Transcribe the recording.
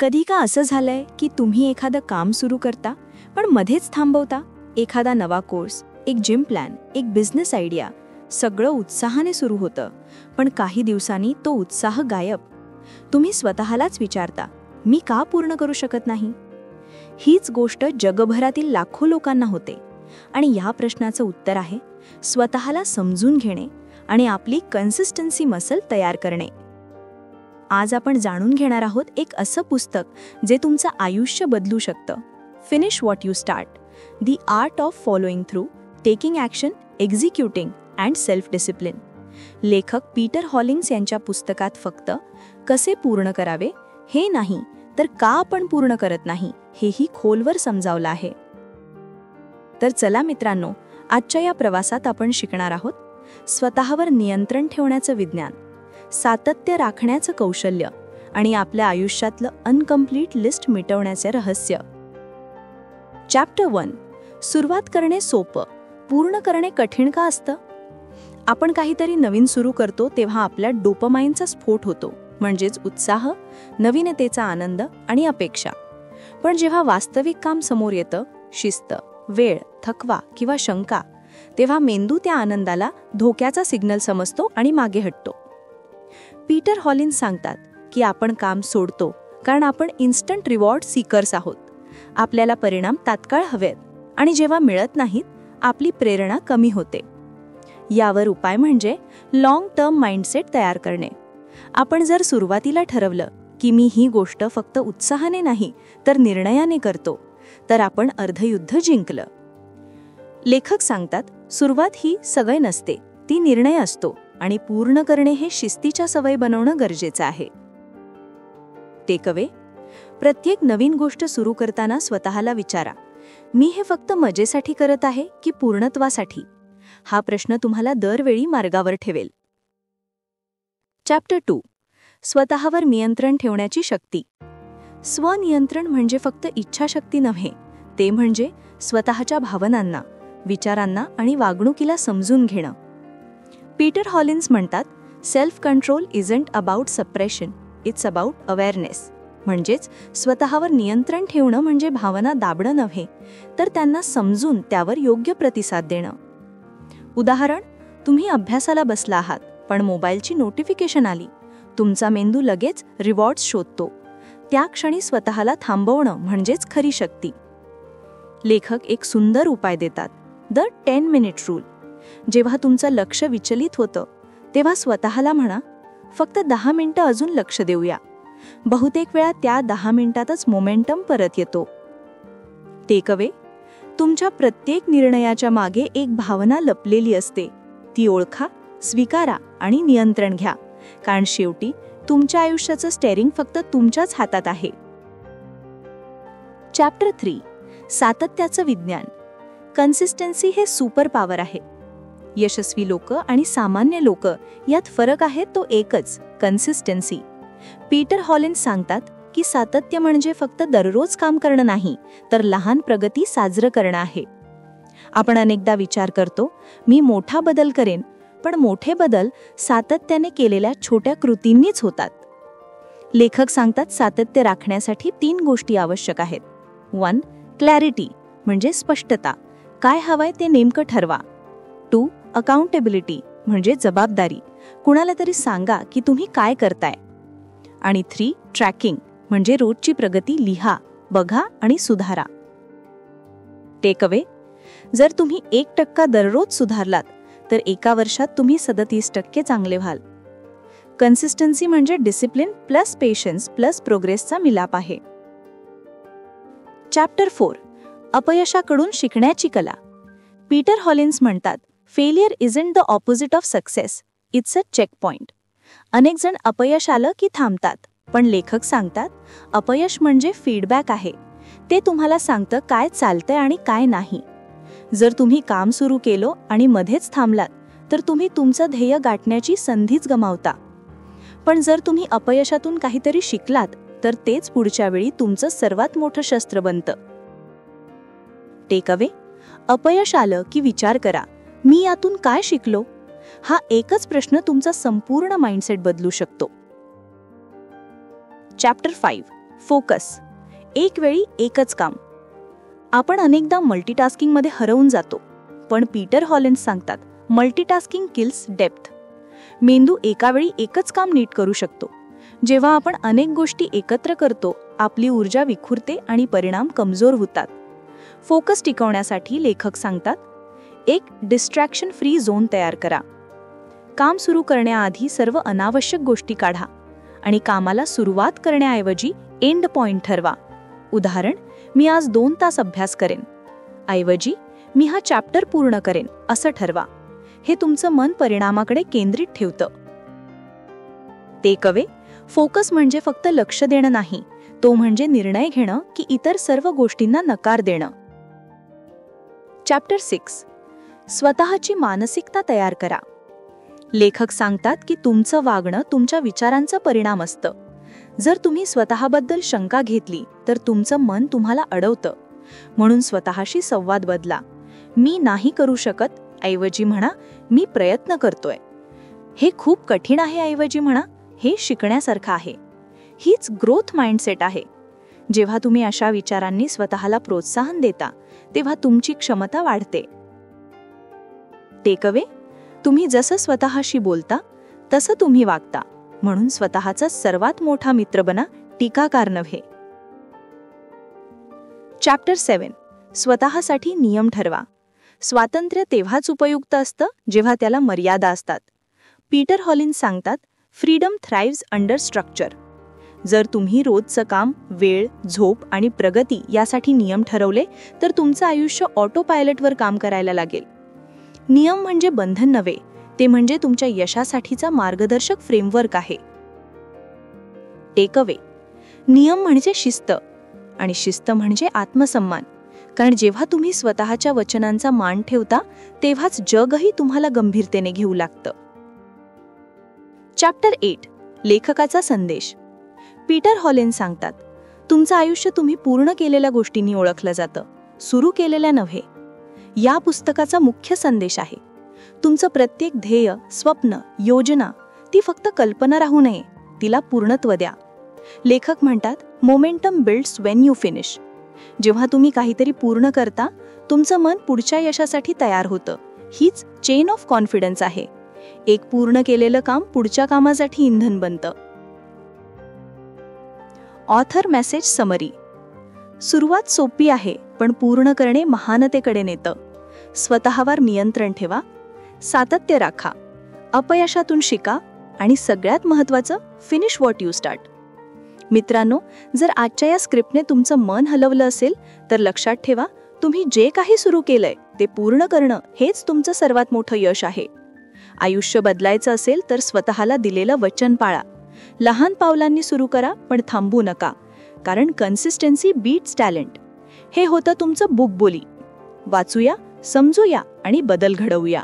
कधी का असं झालंय की तुम्ही एखादं काम सुरू करता पण मध्येच थांबवता? एखादा नवा कोर्स, एक जिम प्लॅन, एक बिझनेस आयडिया, सगळं उत्साहाने सुरू होतं, पण काही दिवसांनी तो उत्साह गायब. तुम्ही स्वतःलाच विचारता, मी का पूर्ण करू शकत नाही? हीच गोष्ट जगभरातील लाखो लोकांना होते आणि या प्रश्नाचं उत्तर आहे स्वतःला समजून घेणे आणि आपली कन्सिस्टन्सी मसल तयार करणे. आज आपण जाणून घेणार आहोत एक असं पुस्तक जे तुमचं आयुष्य बदलू शकतं. Finish what you start, the art of following through, taking action, executing and self discipline. लेखक पीटर हॉलिन्स यांच्या पुस्तकात फक्त कसे पूर्ण करावे हे नाही, तर का आपण पूर्ण करत नाही हेही खोलवर समजावलं आहे. तर चला मित्रांनो, आजच्या या प्रवासात आपण शिकणार आहोत स्वतःवर नियंत्रण ठेवण्याचं विज्ञान, सातत्य राखण्याचं कौशल्य आणि आपल्या आयुष्यातलं अनकम्प्लीट लिस्ट मिटवण्याचे रहस्य. चॅप्टर 1. सुरुवात करणे सोपं, पूर्ण करणे कठीण का असतं? आपण काहीतरी नवीन सुरू करतो तेव्हा आपल्या डोपामाइनचा स्फोट होतो, म्हणजेच उत्साह, नवीनतेचा आनंद आणि अपेक्षा. पण जेव्हा वास्तविक काम समोर येतं, शिस्त, वेळ, थकवा किंवा शंका, तेव्हा मेंदू त्या आनंदाला धोक्याचा सिग्नल समजतो आणि मागे हटतो. पीटर हॉलिन्स सांगतात की आपण काम सोडतो कारण आपण इन्स्टंट रिवॉर्ड सीकर्स आहोत. आपल्याला परिणाम तात्काळ हवेत आणि जेव्हा मिळत नाहीत, आपली प्रेरणा कमी होते. यावर उपाय म्हणजे लॉंग टर्म माइंडसेट तयार करणे. आपण जर सुरुवातीला ठरवलं की मी ही गोष्ट फक्त उत्साहाने नाही तर निर्णयाने करतो, तर आपण अर्धयुद्ध जिंकलं. लेखक सांगतात, सुरुवात ही सवय नसते, ती निर्णय असतो आणि पूर्ण करणे हे शिस्तीच्या सवय बनवणं गरजेचं आहे. टेकअवे: प्रत्येक नवीन गोष्ट सुरू करताना स्वतःला विचारा, मी हे फक्त मजेसाठी करत आहे की पूर्णत्वासाठी? हा प्रश्न तुम्हाला दरवेळी मार्गावर ठेवेल. चॅप्टर 2. स्वतःवर नियंत्रण ठेवण्याची शक्ती. स्वनियंत्रण म्हणजे फक्त इच्छाशक्ती नव्हे, ते म्हणजे स्वतःच्या भावनांना, विचारांना आणि वागणुकीला समजून घेणं. पीटर हॉलिन्स म्हणतात, self control isn't about suppression, it's about awareness. म्हणजेच स्वतःवर नियंत्रण ठेवणं म्हणजे भावना दाबणं नव्हे, तर त्यांना समजून त्यावर योग्य प्रतिसाद देणं. उदाहरण: तुम्ही अभ्यासाला बसला आहात पण मोबाईलची नोटिफिकेशन आली. तुमचा मेंदू लगेच रिवॉर्ड्स शोधतो. त्या क्षणी स्वतःला थांबवणं म्हणजेच खरी शक्ती. लेखक एक सुंदर उपाय देतात, द 10 मिनिट रूल. जेव्हा तुमचं लक्ष विचलित होतं तेव्हा स्वतःला म्हणा, फक्त 10 मिनिटं अजून लक्ष देऊया. बहुतेक वेळा त्या 10 मिनिटातच मोमेंटम परत येतो. टेकअवे: तुमच्या प्रत्येक निर्णयाच्या मागे एक भावना लपलेली असते. ती ओळखा, स्वीकारा आणि नियंत्रण घ्या, कारण शेवटी तुमच्या आयुष्याचं स्टेअरिंग फक्त तुमच्याच हातात आहे. चॅप्टर 3. सातत्याचं विज्ञान. कन्सिस्टन्सी हे सुपर पॉवर आहे. यशस्वी लोक आणि सामान्य लोक यात फरक आहे तो एकच, कन्सिस्टन्सी. पीटर हॉलिन्स सांगतात की सातत्य म्हणजे फक्त दररोज काम करणं नाही, तर लहान प्रगती साजरं करणं आहे. आपण अनेकदा विचार करतो, मी मोठा बदल करेन, पण मोठे बदल सातत्याने केलेल्या छोट्या कृतींनीच होतात. लेखक सांगतात, सातत्य राखण्यासाठी 3 गोष्टी आवश्यक आहेत. 1. क्लॅरिटी म्हणजे स्पष्टता, काय हवंय ते नेमकं ठरवा. 2. अकाउंटेबिलिटी म्हणजे जबाबदारी, कुणाला तरी सांगा की तुम्ही काय करताय. आणि 3. ट्रॅकिंग म्हणजे रोजची प्रगती लिहा, बघा आणि सुधारा. टेकअवे: जर तुम्ही 1% दररोज सुधारलात तर एका वर्षात तुम्ही 37% चांगले व्हाल. कन्सिस्टन्सी म्हणजे डिसिप्लिन प्लस पेशन्स प्लस प्रोग्रेसचा मिलाप आहे. चॅप्टर 4. अपयशाकडून शिकण्याची कला. पीटर हॉलिन्स म्हणतात, failure isn't the opposite of success, it's a checkpoint. अनेक जण अपयश आलं की थांबतात, पण लेखक सांगतात, अपयश म्हणजे फीडबॅक आहे. ते तुम्हाला सांगतं काय चालतंय आणि काय नाही. जर तुम्ही काम सुरू केलं आणि मध्येच थांबलात तर तुम्ही तुमचं ध्येय गाठण्याची संधीच गमावता. पण जर तुम्ही अपयशातून काहीतरी शिकलात तर तेच पुढच्या वेळी तुमचं सर्वात मोठं शस्त्र बनतं. टेकअवे: अपयश आलं की विचार करा, मी यातून काय शिकलो? हा एकच प्रश्न तुमचा संपूर्ण माइंडसेट बदलू शकतो. चॅप्टर 5. फोकस. एक वेळी एकच काम. आपण अनेकदा मल्टीटास्किंगमध्ये हरवून जातो, पण पीटर हॉलंड सांगतात मल्टीटास्किंग किल्स डेप्थ. मेंदू एका वेळी एकच काम नीट करू शकतो. जेव्हा आपण अनेक गोष्टी एकत्र करतो, आपली ऊर्जा विखुरते आणि परिणाम कमजोर होतात. फोकस टिकवण्यासाठी लेखक सांगतात, एक डिस्ट्रॅक्शन फ्री झोन तयार करा. काम सुरू करण्याआधी सर्व अनावश्यक गोष्टी काढा आणि कामाला सुरुवात करण्याऐवजी एंड पॉइंट ठरवा. उदाहरण, मी आज 2 तास अभ्यास करेन ऐवजी मी हा चॅप्टर पूर्ण करेन असं ठरवा. हे तुमचं मन परिणामाकडे केंद्रित ठेवतं. टेकअवे. फोकस म्हणजे फक्त लक्ष देणं नाही, तो म्हणजे निर्णय घेणं की इतर सर्व गोष्टींना नकार देणं. चॅप्टर 6. स्वतःची मानसिकता तयार करा. लेखक सांगतात की तुमचं वागणं तुमच्या विचारांचा परिणाम असतं. जर तुम्ही स्वतःबद्दल शंका घेतली तर तुमचं मन तुम्हाला अडवतं. म्हणून स्वतःशी संवाद बदला. मी नाही करू शकत ऐवजी म्हणा मी प्रयत्न करतोय. हे खूप कठीण आहे ऐवजी म्हणा हे शिकण्यासारखं आहे. हीच ग्रोथ माइंडसेट आहे. जेव्हा तुम्ही अशा विचारांनी स्वतःला प्रोत्साहन देता तेव्हा तुमची क्षमता वाढते. टेकअवे. तुम्ही जसं स्वतःशी बोलता तसं तुम्ही वागता. म्हणून स्वतःचा सर्वात मोठा मित्र बना, टीकाकार नव्हे. चॅप्टर 7. स्वतःसाठी नियम ठरवा. स्वातंत्र्य तेव्हाच उपयुक्त असतं जेव्हा त्याला मर्यादा असतात. पीटर हॉलिन्स सांगतात, फ्रीडम थ्राइव्स अंडर स्ट्रक्चर. जर तुम्ही रोजचं काम, वेळ, झोप आणि प्रगती यासाठी नियम ठरवले तर तुमचं आयुष्य ऑटो पायलटवर काम करायला लागेल. नियम म्हणजे बंधन नव्हे, ते म्हणजे तुमच्या यशासाठीचा मार्गदर्शक फ्रेमवर्क आहे. टेकअवे. नियम म्हणजे शिस्त आणि शिस्त म्हणजे आत्मसन्मान. कारण जेव्हा तुम्ही स्वतःच्या वचनांचा मान ठेवता तेव्हाच जगही तुम्हाला गंभीरतेने घेऊ लागतं. चॅप्टर 8. लेखकाचा संदेश. पीटर हॉलिन्स सांगतात, तुमचं आयुष्य तुम्ही पूर्ण केलेल्या गोष्टींनी ओळखलं जातं, सुरू केलेल्या नव्हे. या पुस्तकाचा मुख्य संदेश आहे, तुमचं प्रत्येक ध्येय, स्वप्न, योजना ती फक्त कल्पना राहू नये, तिला पूर्णत्व द्या. लेखक म्हणतात, momentum builds when you finish. जेव्हा तुम्ही काहीतरी पूर्ण करता तुमचं मन पुढच्या यशासाठी तयार होतं. हीच चेन ऑफ कॉन्फिडन्स आहे. एक पूर्ण केलेलं काम पुढच्या कामासाठी इंधन बनतं. Author message summary. सुरुवात सोपी आहे, पण पूर्ण करणे महानतेकडे नेतं. स्वतःवर नियंत्रण ठेवा, सातत्य राखा, अपयशातून शिका आणि सगळ्यात महत्त्वाचं, फिनिश व्हॉट यू स्टार्ट. मित्रांनो, जर आजच्या या स्क्रिप्टने तुमचं मन हलवलं असेल तर लक्षात ठेवा, तुम्ही जे काही सुरू केलंय ते पूर्ण करणं हेच तुमचं सर्वात मोठं यश आहे. आयुष्य बदलायचं असेल तर स्वतःला दिलेलं वचन पाळा. लहान पावलांनी सुरू करा, पण थांबू नका, कारण कन्सिस्टन्सी बीट्स टॅलेंट. हे होतं तुमचं बुक बोली. वाचूया, समजूया आणि बदल घडवूया.